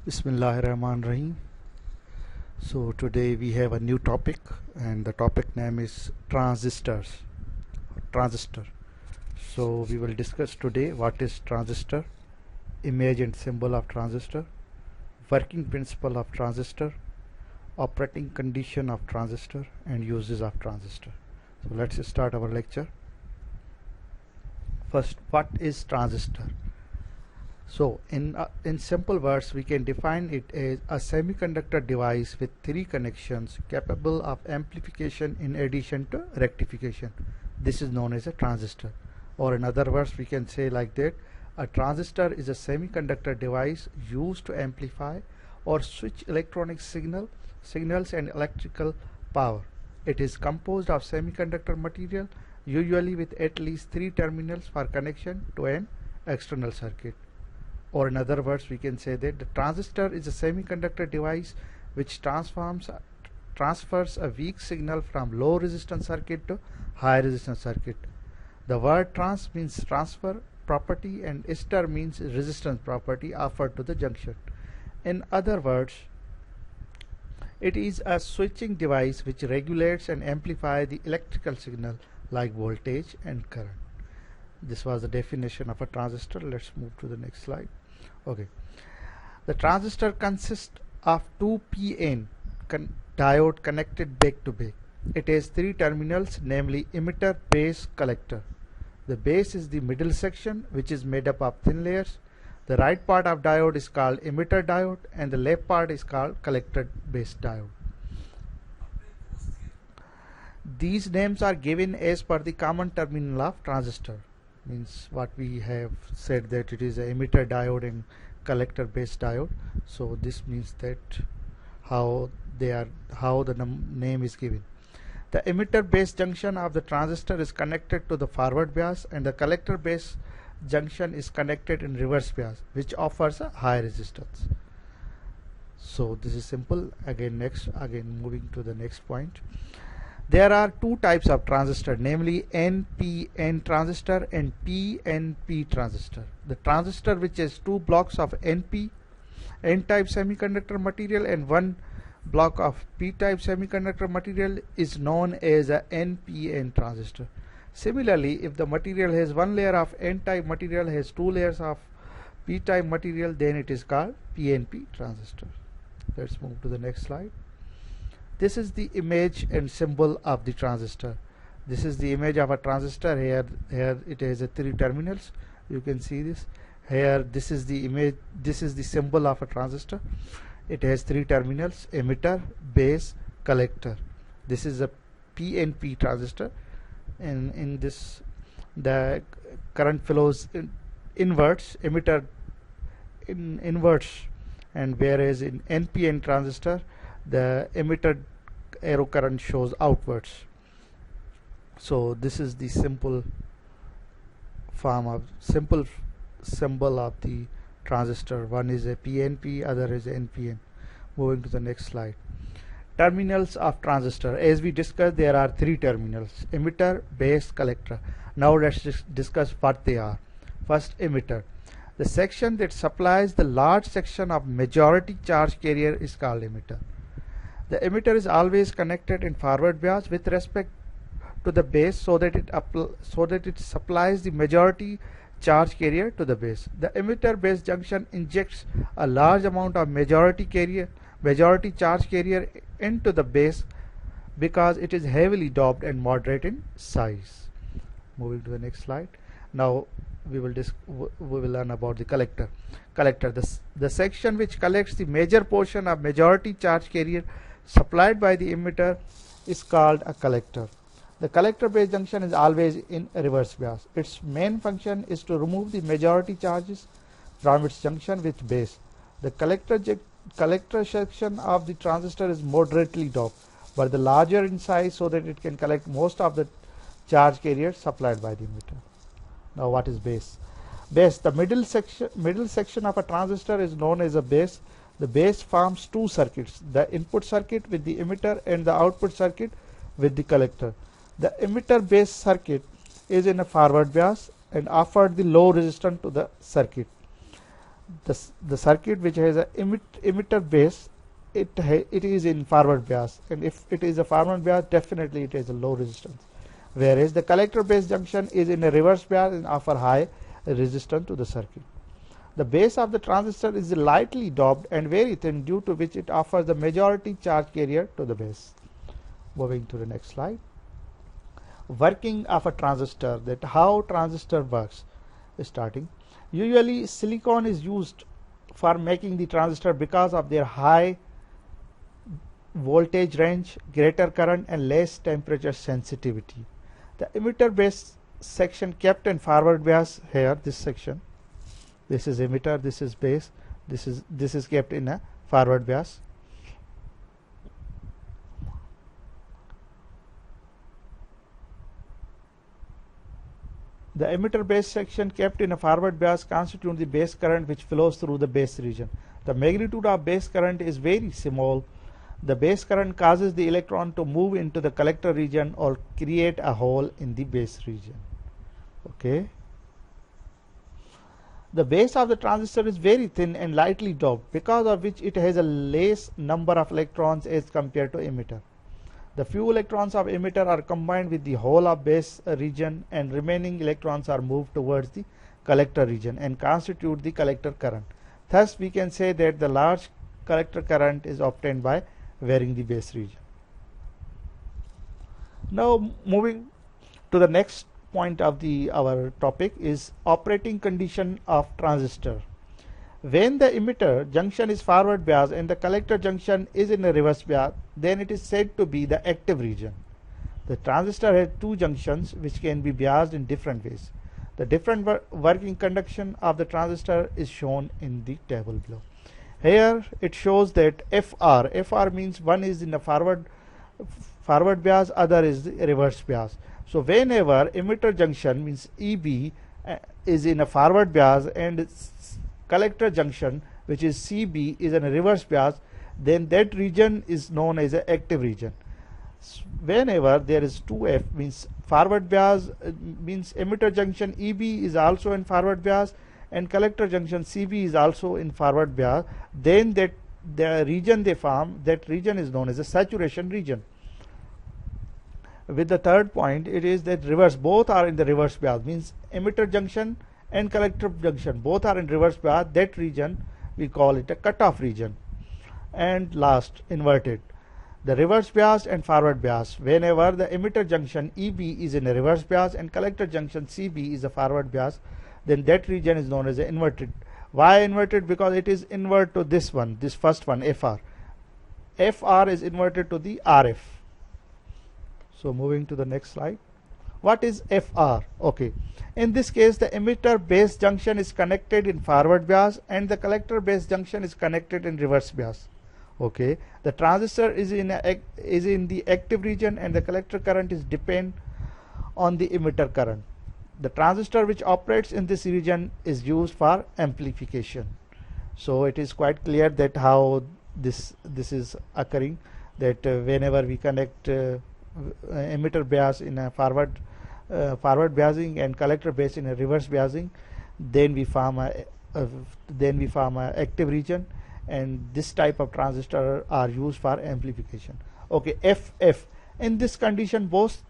Bismillahirrahmanirrahim. So today we have a new topic, and the topic name is transistors. Transistor. So we will discuss today what is transistor, image and symbol of transistor, working principle of transistor, operating condition of transistor, and uses of transistor. So let's start our lecture. First, what is transistor? So in simple words, we can define it as a semiconductor device with three connections capable of amplification in addition to rectification. This is known as a transistor. Or in other words, we can say like that: a transistor is a semiconductor device used to amplify or switch electronic signals and electrical power. It is composed of semiconductor material, usually with at least three terminals for connection to an external circuit. Or in other words, we can say that the transistor is a semiconductor device which transfers a weak signal from low resistance circuit to high resistance circuit. The word trans means transfer property and ester means resistance property offered to the junction. In other words, it is a switching device which regulates and amplifies the electrical signal like voltage and current. This was the definition of a transistor. Let's move to the next slide. Okay, the transistor consists of two PN diode connected back to back. It has three terminals, namely emitter, base, collector. The base is the middle section, which is made up of thin layers. The right part of diode is called emitter diode and the left part is called collector base diode. These names are given as per the common terminal of transistor. Means what we have said, that it is a emitter diode and collector base diode. So this means that how the name is given. The emitter base junction of the transistor is connected to the forward bias and the collector base junction is connected in reverse bias, which offers a high resistance. So this is simple. Again moving to the next point. There are two types of transistor, namely NPN transistor and PNP transistor. The transistor which has two blocks of N-type semiconductor material and one block of P-type semiconductor material is known as a NPN transistor. Similarly, if the material has one layer of N-type material has two layers of P-type material, then it is called PNP transistor. Let's move to the next slide. This is the image and symbol of the transistor. This is the image of a transistor. Here it has three terminals. You can see this. Here this is the image. This is the symbol of a transistor. It has three terminals: emitter, base, collector. This is a PNP transistor. And in this, the current flows inwards, emitter inwards, and whereas in NPN transistor, the emitter arrow current shows outwards. So this is the simple symbol of the transistor. One is a PNP, other is NPN. Moving to the next slide. Terminals of transistor. As we discussed, there are three terminals: emitter, base, collector. Now let's discuss what they are. First, emitter. The section that supplies the large section of majority charge carrier is called emitter. The emitter is always connected in forward bias with respect to the base so that it supplies the majority charge carrier to the base. The emitter base junction injects a large amount of majority charge carrier into the base because it is heavily doped and moderate in size. Moving to the next slide. Now we will learn about the collector. The section which collects the major portion of majority charge carrier supplied by the emitter is called a collector. The collector base junction is always in reverse bias. Its main function is to remove the majority charges from its junction with base. The collector section of the transistor is moderately doped, but the larger in size so that it can collect most of the charge carrier supplied by the emitter. Now what is base? Base, the middle section of a transistor is known as a base. The base forms two circuits: the input circuit with the emitter and the output circuit with the collector. The emitter base circuit is in a forward bias and offered the low resistance to the circuit. the circuit which has a emitter base, it is in forward bias, and if it is a forward bias, definitely it is a low resistance, whereas the collector base junction is in a reverse bias and offer high resistance to the circuit. The base of the transistor is lightly doped and very thin, due to which it offers the majority charge carrier to the base. Moving to the next slide. Working of a transistor, that how transistor works. Starting, usually silicon is used for making the transistor because of their high voltage range, greater current, and less temperature sensitivity. The emitter base section kept in forward bias here, this section, this is emitter, this is base, this is kept in a forward bias. The emitter base section kept in a forward bias constitutes the base current which flows through the base region. The magnitude of base current is very small. The base current causes the electron to move into the collector region or create a hole in the base region. Okay. The base of the transistor is very thin and lightly doped, because of which it has a less number of electrons as compared to emitter. The few electrons of emitter are combined with the whole of base region, and remaining electrons are moved towards the collector region and constitute the collector current. Thus, we can say that the large collector current is obtained by varying the base region. Now, moving to the next point of our topic is operating condition of transistor. When the emitter junction is forward bias and the collector junction is in a reverse bias, then it is said to be the active region. The transistor has two junctions which can be biased in different ways. The different working conduction of the transistor is shown in the table below. Here it shows that FR means one is in a forward bias, other is the reverse bias. So whenever emitter junction means EB is in a forward bias and collector junction, which is CB, is in a reverse bias, then that region is known as an active region. Whenever there is 2F means forward bias, means emitter junction EB is also in forward bias and collector junction CB is also in forward bias, then that the region they form, that region is known as a saturation region. With the third point, it is that reverse, both are in the reverse bias, means emitter junction and collector junction both are in reverse bias, that region we call it a cutoff region. And last, inverted, the reverse bias and forward bias. Whenever the emitter junction EB is in a reverse bias and collector junction CB is a forward bias, then that region is known as a inverted. Why inverted? Because it is invert to this one, this first one, FR. FR is inverted to the RF. So moving to the next slide. What is FR? Okay. In this case, the emitter base junction is connected in forward bias and the collector base junction is connected in reverse bias. Okay. The transistor is in the active region and the collector current is depend on the emitter current. The transistor which operates in this region is used for amplification. So it is quite clear that how this is occurring, that whenever we connect emitter bias in a forward biasing and collector base in a reverse biasing, then we form a active region, and this type of transistor are used for amplification. Okay, FF. In this condition, both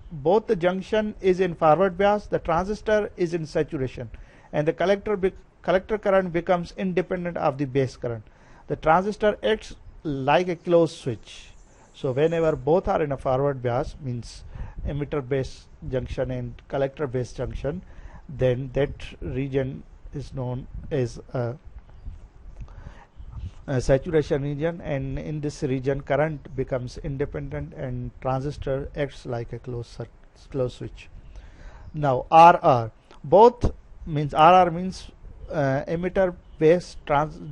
the junction is in forward bias, the transistor is in saturation, and the collector current becomes independent of the base current. The transistor acts like a closed switch. So whenever both are in a forward bias, means emitter base junction and collector base junction, then that region is known as a saturation region, and in this region current becomes independent and transistor acts like a closed switch. Now RR, both means RR means emitter base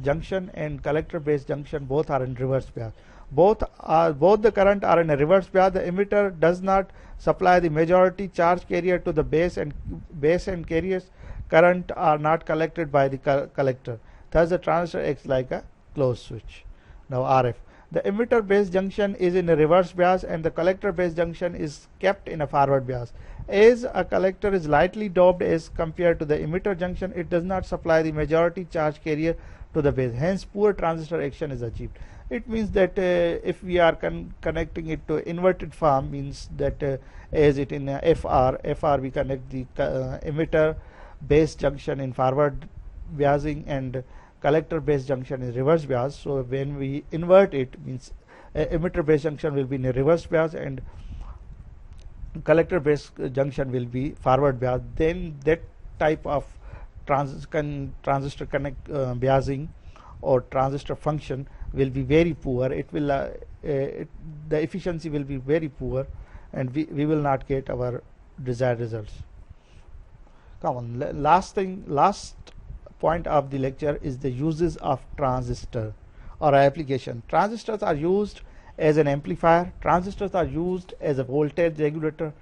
junction and collector base junction both are in reverse bias. Both the current are in a reverse bias. The emitter does not supply the majority charge carrier to the base and carriers current are not collected by the collector. Thus the transistor acts like a closed switch. Now RF. The emitter base junction is in a reverse bias and the collector base junction is kept in a forward bias. As a collector is lightly doped as compared to the emitter junction, it does not supply the majority charge carrier to the base. Hence, poor transistor action is achieved. It means that if we are connecting it to inverted form, means that as it in FR we connect the emitter base junction in forward biasing and collector base junction is reverse bias. So when we invert it, means emitter base junction will be in a reverse bias and collector base junction will be forward bias. Then that type of transistor connect biasing or transistor function will be very poor. It will the efficiency will be very poor and we will not get our desired results. Come on, last point of the lecture is the uses of transistor or application. Transistors are used as an amplifier, transistors are used as a voltage regulator,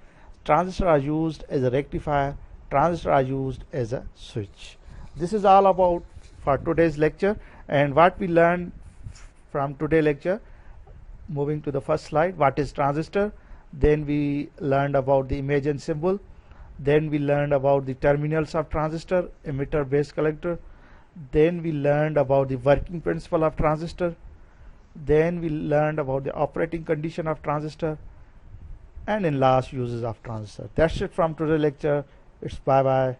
transistors are used as a rectifier, transistors are used as a switch. This is all about for today's lecture, and what we learned from today's lecture. Moving to the first slide, what is transistor? Then we learned about the image and symbol. Then we learned about the terminals of transistor, emitter, base, collector. Then we learned about the working principle of transistor. Then we learned about the operating condition of transistor, and in last, uses of transistor. That's it from today's lecture. It's bye bye.